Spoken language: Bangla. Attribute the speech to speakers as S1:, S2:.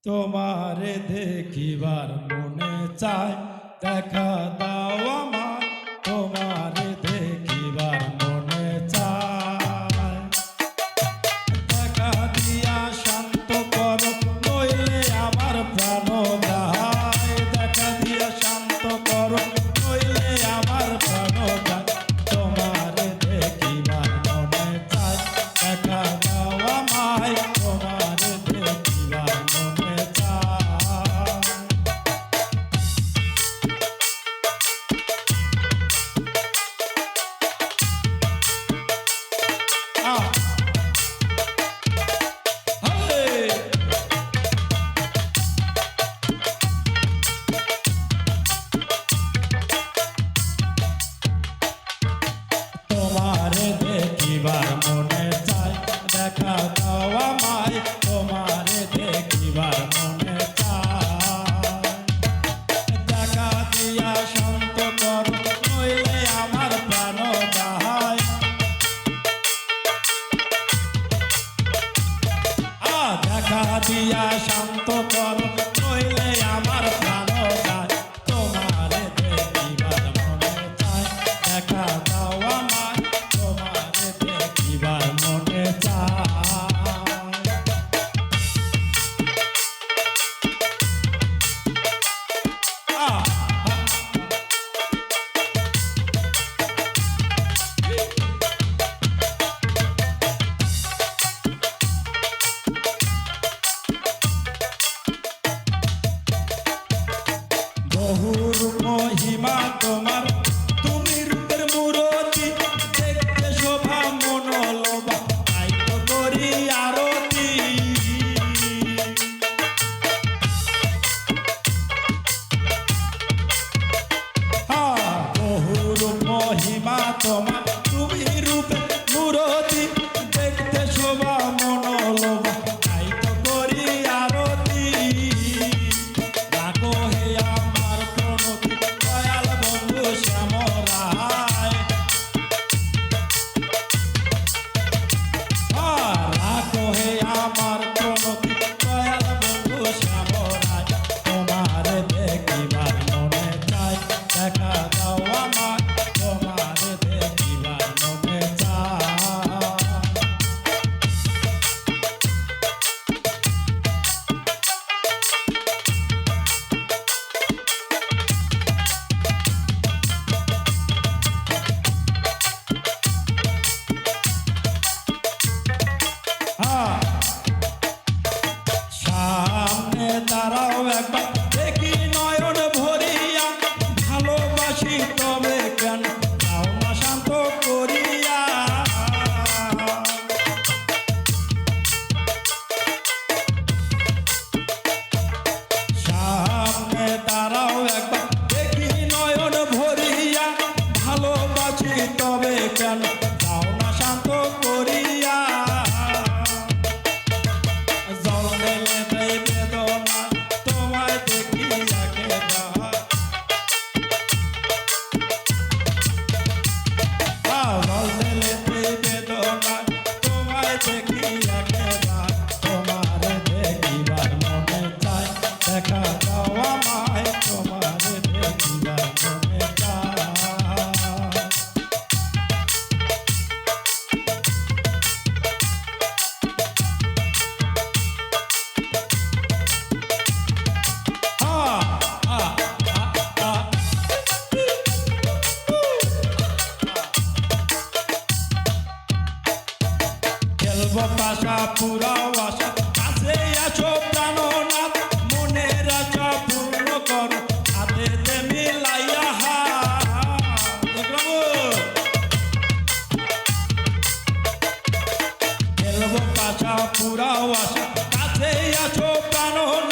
S1: তোমারে দেখিবার মনে চায়, দেখা দাও আমায়। তোমারে দেখিবার মনে চায়, দেখা দিয়া শান্ত করো, নইলে আমার প্রাণ যায়। দেখা দিয়া শান্ত করো, নইলে আমার প্রাণ যায়। তোমারে দেখিবার মনে চায়, দেখা দাও আমায়। তোমারে দেখিবার মনে চায়। তোমারে দেখিবার মনে চায়, দেখা দাও আমায়। তোমারে দেখিবার মনে চায়, দেখা দিয়া শান্ত করো, নইলে আমার প্রাণ যায়। দেখা দিয়া শান্ত করো, নইলে আমার প্রাণ যায়। তোমারে দেখিবার মনে চায়, দেখা দাও আমায়। তোমারে দেখিবার মনে চায়। বহুর মহিমা তোমার, তুমি রূপের মূরতি। দেখতে শোভা মনোলোভা, তাই তো করি আরতি। বহুর মহিমা তোমার, তুমি রূপের মূরতি। দেখতে শোভা মনোলোভা, তাই তো করি আরতি। রাখো হে আমার প্রণতি, দয়াল বন্ধু শ্যাম রায়। রাখো হে আমার প্রণতি, দয়াল বন্ধু শ্যাম রায়। তোমারে দেখিবার মনে চায়, দেখা দাও আমায়। তোমারে দেখিবার মনে চায়। সামনে দাঁড়াও একবার, দেখি নয়ন ভরিয়া। ভালোবাসি তবে কেন দাও না শান্ত করিয়া। সামনে দাঁড়াও একবার, দেখি নয়ন ভরিয়া। ভালোবাসি তবে কেন দাও না শান্ত করিয়া। জল দিলে দেই বেদনা, তোমায় দেখি একেবার। জল দিলে দেই বেদনা, তোমায় দেখি একেবার। তোমারে দেখিবার মনে চায়, দেখা দাও আমায়। তোমারে দেখিবার মনে চায়। খেলবো পাশা পুরাও আশা, কাছে আছো প্রাণনাথ। মনের আশা পূর্ণ করো, হাতেতে মিলাইয়া হাত। খেলবো পাশা পুরাও আশা, কাছে আছো প্রাণনাথ।